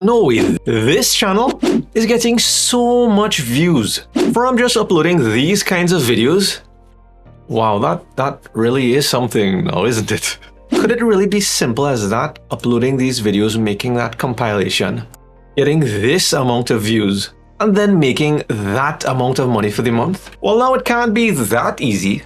No way, this channel is getting so much views from just uploading these kinds of videos. Wow, that really is something now, isn't it? Could it really be simple as that? Uploading these videos, making that compilation, getting this amount of views, and then making that amount of money for the month? Well, now it can't be that easy,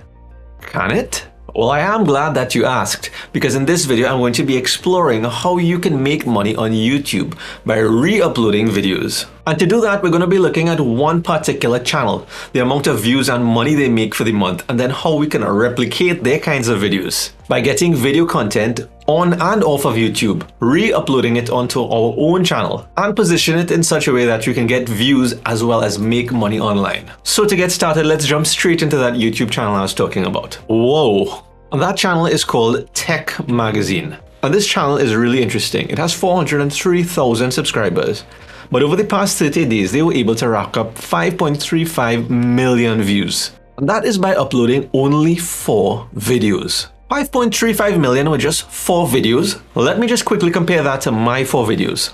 can it? Well, I am glad that you asked, because in this video I'm going to be exploring how you can make money on YouTube by re-uploading videos. And to do that, we're going to be looking at one particular channel, the amount of views and money they make for the month, and then how we can replicate their kinds of videos by getting video content on and off of YouTube, re-uploading it onto our own channel, and position it in such a way that you can get views as well as make money online. So to get started, let's jump straight into that YouTube channel I was talking about. Whoa! That channel is called Tech Magazine. And this channel is really interesting. It has 403,000 subscribers. But over the past 30 days, they were able to rack up 5.35 million views. And that is by uploading only 4 videos. 5.35 million with just 4 videos? Let me just quickly compare that to my 4 videos.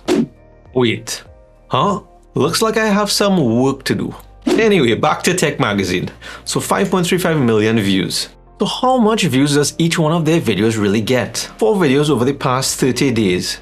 Wait, huh? Looks like I have some work to do. Anyway, back to Tech Magazine. So 5.35 million views. So how much views does each one of their videos really get? 4 videos over the past 30 days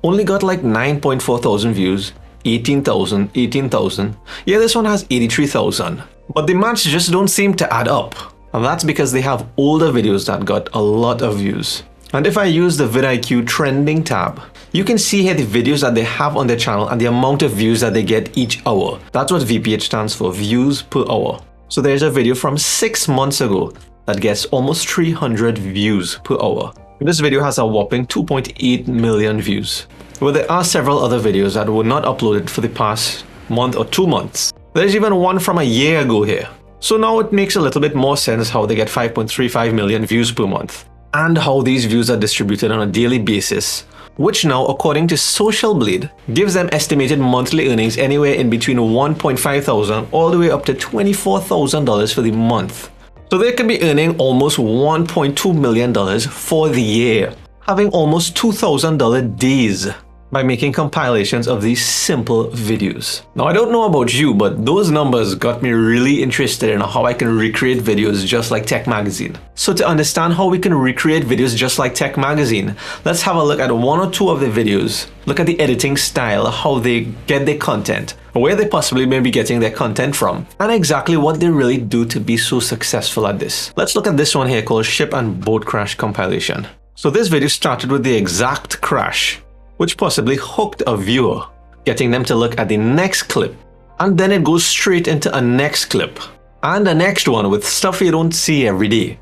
only got like 9.4 thousand views, 18,000, 18,000. Yeah, this one has 83,000. But the maths just don't seem to add up. And that's because they have older videos that got a lot of views. And if I use the vidIQ trending tab, you can see here the videos that they have on their channel and the amount of views that they get each hour. That's what VPH stands for, views per hour. So there's a video from 6 months ago that gets almost 300 views per hour. This video has a whopping 2.8 million views. Well, there are several other videos that were not uploaded for the past month or 2 months. There's even one from a year ago here. So now it makes a little bit more sense how they get 5.35 million views per month, and how these views are distributed on a daily basis, which now, according to Social Blade, gives them estimated monthly earnings anywhere in between 1.5 thousand all the way up to $24,000 for the month. So they could be earning almost $1.2 million for the year, having almost $2,000 days by making compilations of these simple videos. Now, I don't know about you, but those numbers got me really interested in how I can recreate videos just like Tech Magazine. So to understand how we can recreate videos just like Tech Magazine, let's have a look at 1 or 2 of the videos, look at the editing style, how they get their content, where they possibly may be getting their content from, and exactly what they really do to be so successful at this. Let's look at this one here called Ship and Boat Crash Compilation. So this video started with the exact crash, which possibly hooked a viewer, getting them to look at the next clip. And then it goes straight into a next clip, and the next one with stuff you don't see every day.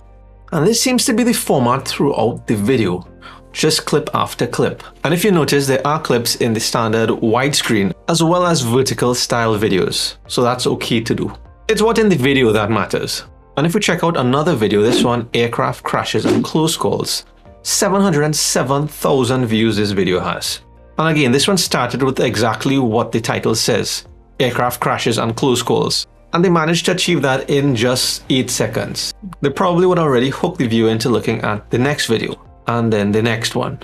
And this seems to be the format throughout the video, just clip after clip. And if you notice, there are clips in the standard widescreen as well as vertical style videos, so that's okay to do. It's what in the video that matters. And if we check out another video, this one, aircraft crashes and close calls, 707,000 views this video has. And again, this one started with exactly what the title says, aircraft crashes and close calls. And they managed to achieve that in just 8 seconds. They probably would already hook the viewer into looking at the next video, and then the next one.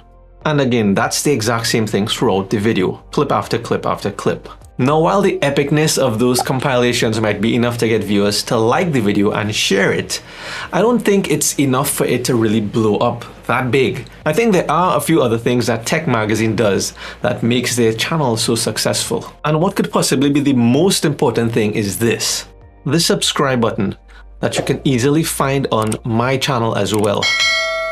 And again, that's the exact same thing throughout the video, clip after clip after clip. Now, while the epicness of those compilations might be enough to get viewers to like the video and share it, I don't think it's enough for it to really blow up that big. I think there are a few other things that Tech Magazine does that makes their channel so successful. And what could possibly be the most important thing is this, the subscribe button that you can easily find on my channel as well.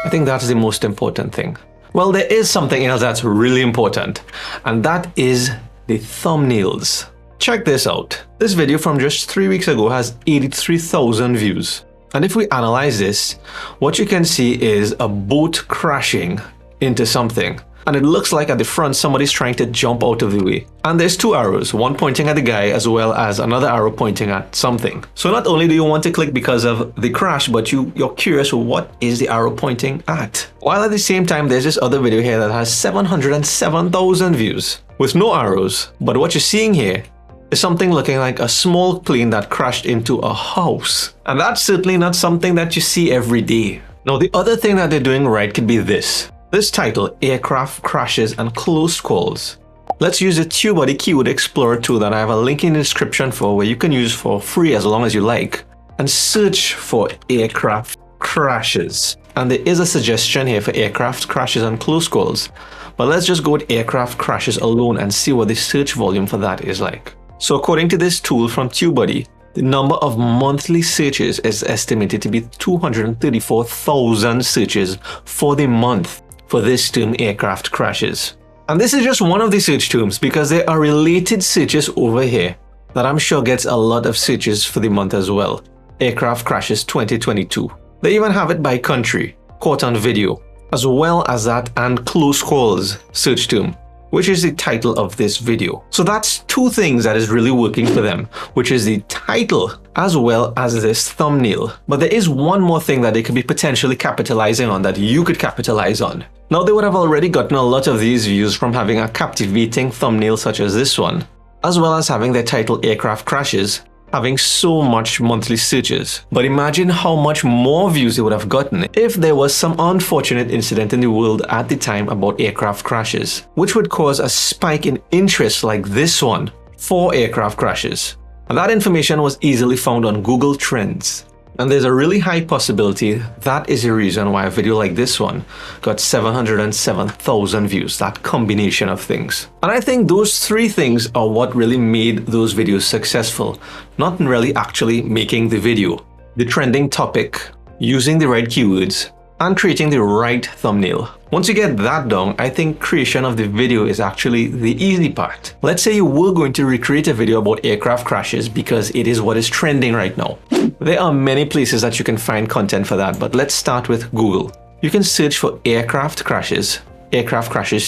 I think that's the most important thing. Well, there is something else that's really important, and that is the thumbnails. Check this out. This video from just 3 weeks ago has 83,000 views. And if we analyze this, what you can see is a boat crashing into something. And it looks like at the front somebody's trying to jump out of the way. And there's 2 arrows, one pointing at the guy as well as another arrow pointing at something. So not only do you want to click because of the crash, but you're curious what is the arrow pointing at. While at the same time, there's this other video here that has 707,000 views with no arrows. But what you're seeing here is something looking like a small plane that crashed into a house. And that's certainly not something that you see every day. Now, the other thing that they're doing right could be this. This title, Aircraft Crashes and Close Calls. Let's use the TubeBuddy Keyword Explorer tool that I have a link in the description for, where you can use for free as long as you like, and search for aircraft crashes. And there is a suggestion here for aircraft crashes and close calls, but let's just go with aircraft crashes alone and see what the search volume for that is like. So according to this tool from TubeBuddy, the number of monthly searches is estimated to be 234,000 searches for the month for this term, aircraft crashes. And this is just one of the search terms, because there are related searches over here that I'm sure gets a lot of searches for the month as well. Aircraft crashes 2022. They even have it by country, caught on video, as well as that and close calls search term, which is the title of this video. So that's two things that is really working for them, which is the title as well as this thumbnail. But there is one more thing that they could be potentially capitalizing on, that you could capitalize on. Now, they would have already gotten a lot of these views from having a captivating thumbnail such as this one, as well as having their title aircraft crashes, having so much monthly searches. But imagine how much more views they would have gotten if there was some unfortunate incident in the world at the time about aircraft crashes, which would cause a spike in interest like this one for aircraft crashes. And that information was easily found on Google Trends. And there's a really high possibility that is the reason why a video like this one got 707,000 views, that combination of things. And I think those three things are what really made those videos successful, not really actually making the video. The trending topic, using the right keywords, and creating the right thumbnail. Once you get that done, I think creation of the video is actually the easy part. Let's say you were going to recreate a video about aircraft crashes because it is what is trending right now. There are many places that you can find content for that, but let's start with Google. You can search for aircraft crashes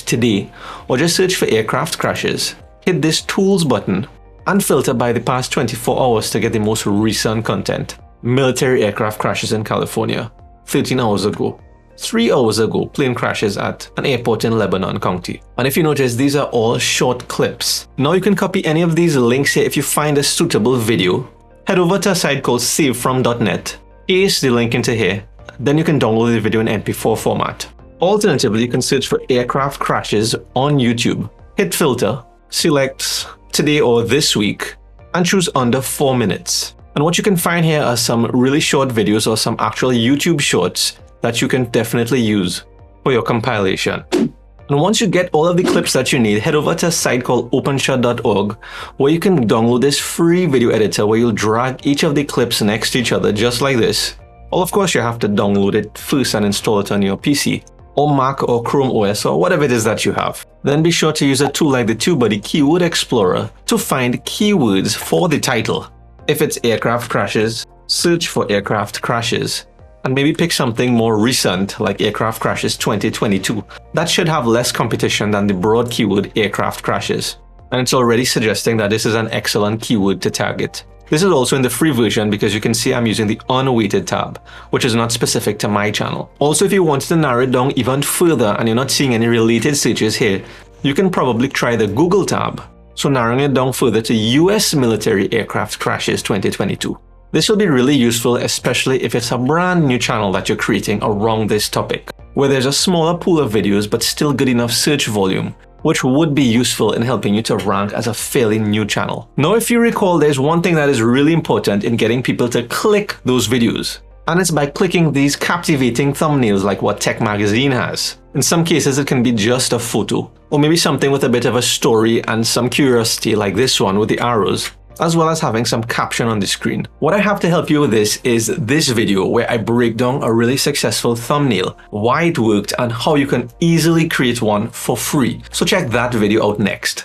today, or just search for aircraft crashes. Hit this tools button and filter by the past 24 hours to get the most recent content. Military aircraft crashes in California. 13 hours ago. 3 hours ago, plane crashes at an airport in Lebanon County. And if you notice, these are all short clips. Now you can copy any of these links here if you find a suitable video. Head over to a site called savefrom.net, paste the link into here, then you can download the video in MP4 format. Alternatively, you can search for aircraft crashes on YouTube. Hit filter, select today or this week, and choose under 4 minutes. And what you can find here are some really short videos or some actual YouTube shorts that you can definitely use for your compilation. And once you get all of the clips that you need, head over to a site called openshot.org, where you can download this free video editor where you'll drag each of the clips next to each other just like this. Well, of course, you have to download it first and install it on your PC, or Mac or Chrome OS, or whatever it is that you have. Then be sure to use a tool like the TubeBuddy Keyword Explorer to find keywords for the title. If it's aircraft crashes, search for aircraft crashes, and maybe pick something more recent like aircraft crashes 2022. That should have less competition than the broad keyword aircraft crashes. And it's already suggesting that this is an excellent keyword to target. This is also in the free version because you can see I'm using the unweighted tab, which is not specific to my channel. Also, if you want to narrow it down even further and you're not seeing any related searches here, you can probably try the Google tab. So narrowing it down further to US military aircraft crashes 2022. This will be really useful, especially if it's a brand new channel that you're creating around this topic, where there's a smaller pool of videos but still good enough search volume, which would be useful in helping you to rank as a fairly new channel. Now, if you recall, there's one thing that is really important in getting people to click those videos. And it's by clicking these captivating thumbnails like what Tech Magazine has. In some cases, it can be just a photo, or maybe something with a bit of a story and some curiosity like this one with the arrows, as well as having some caption on the screen. What I have to help you with this is this video where I break down a really successful thumbnail, why it worked, and how you can easily create one for free. So check that video out next.